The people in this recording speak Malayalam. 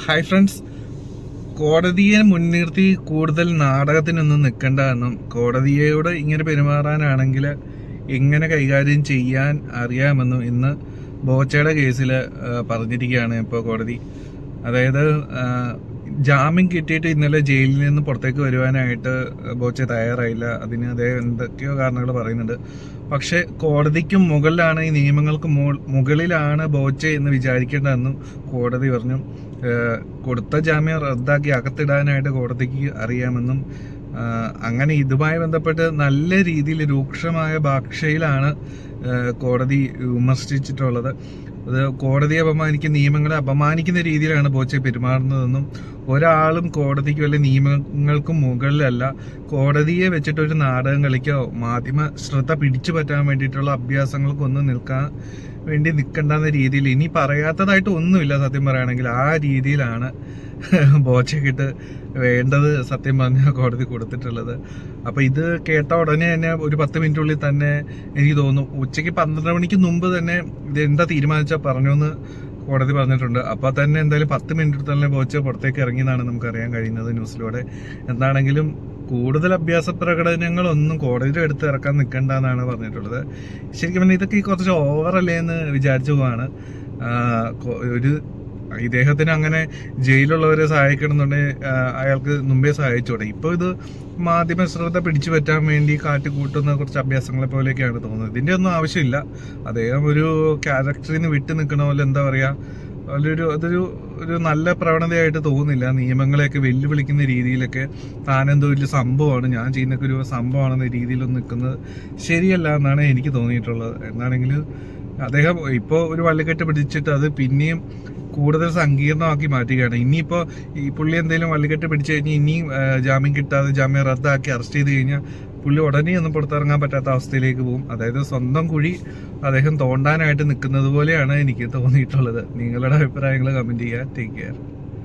ഹായ് ഫ്രണ്ട്സ്, കോടതിയെ മുൻനിർത്തി കൂടുതൽ നാടകത്തിനൊന്നും നിൽക്കണ്ടെന്നും കോടതിയോട് ഇങ്ങനെ പെരുമാറാനാണെങ്കിൽ എങ്ങനെ കൈകാര്യം ചെയ്യാൻ അറിയാമെന്നും ഇന്ന് ബോച്ചയുടെ കേസിൽ പറഞ്ഞിരിക്കുകയാണ് ഇപ്പോൾ കോടതി. അതായത് ജാമ്യം കിട്ടിയിട്ട് ഇന്നലെ ജയിലിൽ നിന്ന് പുറത്തേക്ക് വരുവാനായിട്ട് ബോച്ച തയ്യാറായില്ല. അതിന് അദ്ദേഹം എന്തൊക്കെയോ കാരണങ്ങൾ പറയുന്നുണ്ട്. പക്ഷെ കോടതിക്കും മുകളിലാണ്, ഈ നിയമങ്ങൾക്ക് മുകളിലാണ് ബോച്ച എന്ന് വിചാരിക്കേണ്ടതെന്നും കോടതി പറഞ്ഞു. കൊടുത്ത ജാമ്യം റദ്ദാക്കി അകത്തിടാനായിട്ട് കോടതിക്ക് അറിയാമെന്നും അങ്ങനെ ഇതുമായി ബന്ധപ്പെട്ട് നല്ല രീതിയിൽ രൂക്ഷമായ ഭാഷയിലാണ് കോടതി വിമർശിച്ചിട്ടുള്ളത്. അത് കോടതിയെ അപമാനിക്കുന്ന, നിയമങ്ങളെ അപമാനിക്കുന്ന രീതിയിലാണ് ബോച്ച പെരുമാറുന്നതെന്നും ഒരാളും കോടതിക്ക് വല്ല നിയമങ്ങൾക്കും മുകളിലല്ല, കോടതിയെ വെച്ചിട്ടൊരു നാടകം കളിക്കോ മാധ്യമ ശ്രദ്ധ പിടിച്ചു പറ്റാൻ വേണ്ടിയിട്ടുള്ള അഭ്യാസങ്ങൾക്കൊന്നും നിൽക്കണ്ടെന്ന രീതിയിൽ ഇനി പറയാത്തതായിട്ട് ഒന്നുമില്ല. സത്യം പറയുകയാണെങ്കിൽ ആ രീതിയിലാണ് ബോച്ചക്കിട്ട് വേണ്ടത് സത്യം പറഞ്ഞാൽ കോടതി കൊടുത്തിട്ടുള്ളത്. അപ്പൊ ഇത് കേട്ട ഉടനെ തന്നെ ഒരു 10 മിനിറ്റുള്ളിൽ തന്നെ എനിക്ക് തോന്നുന്നു ഉച്ചയ്ക്ക് 12 മണിക്ക് മുമ്പ് തന്നെ ഇത് എന്താ തീരുമാനിച്ചാൽ പറഞ്ഞോന്ന് കോടതി പറഞ്ഞിട്ടുണ്ട്. അപ്പൊ തന്നെ എന്തായാലും 10 മിനിറ്റ് തന്നെ ബോച്ച പുറത്തേക്ക് ഇറങ്ങിയെന്നാണ് നമുക്ക് അറിയാൻ കഴിയുന്നത് ന്യൂസിലൂടെ. എന്താണെങ്കിലും കൂടുതൽ അഭ്യാസ പ്രകടനങ്ങളൊന്നും കോടതിയുടെ അടുത്ത് ഇറക്കാൻ നിൽക്കണ്ടെന്നാണ് പറഞ്ഞിട്ടുള്ളത്. ശരിക്കും പറഞ്ഞാൽ ഇതൊക്കെ കുറച്ച് ഓവറല്ലേ എന്ന് വിചാരിച്ചു പോവാണ്. ഒരു ഇദ്ദേഹത്തിന് അങ്ങനെ ജയിലുള്ളവരെ സഹായിക്കണമെന്നുണ്ടെങ്കിൽ അയാൾക്ക് മുമ്പേ സഹായിച്ചോടെ. ഇപ്പോൾ ഇത് മാധ്യമ ശ്രദ്ധ പിടിച്ചു പറ്റാൻ വേണ്ടി കാട്ടിക്കൂട്ടുന്ന കുറച്ച് അഭ്യാസങ്ങളെ പോലെയൊക്കെയാണ് തോന്നുന്നത്. ഇതിൻ്റെ ഒന്നും ആവശ്യമില്ല. അദ്ദേഹം ഒരു ക്യാരക്ടറിൽ നിന്ന് വിട്ടു നിൽക്കണ പോലെ, എന്താ പറയുക, അതൊരു നല്ല പ്രവണതയായിട്ട് തോന്നുന്നില്ല. നിയമങ്ങളെയൊക്കെ വെല്ലുവിളിക്കുന്ന രീതിയിലൊക്കെ താനെന്തോ വലിയ സംഭവമാണ്, ഞാൻ ചെയ്യുന്നൊക്കെ ഒരു സംഭവമാണെന്ന രീതിയിലൊന്നും നിൽക്കുന്നത് ശരിയല്ല എന്നാണ് എനിക്ക് തോന്നിയിട്ടുള്ളത്. എന്താണെങ്കിലും അദ്ദേഹം ഇപ്പോൾ ഒരു വള്ളിക്കെട്ട് പിടിച്ചിട്ട് അത് പിന്നെയും കൂടുതൽ സങ്കീർണമാക്കി മാറ്റുകയാണ്. ഇനിയിപ്പോൾ ഈ പുള്ളി എന്തെങ്കിലും വള്ളിക്കെട്ട് പിടിച്ചു കഴിഞ്ഞാൽ ഇനിയും ജാമ്യം കിട്ടാതെ ജാമ്യം റദ്ദാക്കി അറസ്റ്റ് ചെയ്ത് കഴിഞ്ഞാൽ പുള്ളി ഉടനെ ഒന്നും പുറത്തിറങ്ങാൻ പറ്റാത്ത അവസ്ഥയിലേക്ക് പോകും. അതായത് സ്വന്തം കുഴി അദ്ദേഹം തോണ്ടാനായിട്ട് നിൽക്കുന്നത് പോലെയാണ് എനിക്ക് തോന്നിയിട്ടുള്ളത്. നിങ്ങളുടെ അഭിപ്രായങ്ങൾ കമൻറ്റ് ചെയ്യുക. Take care.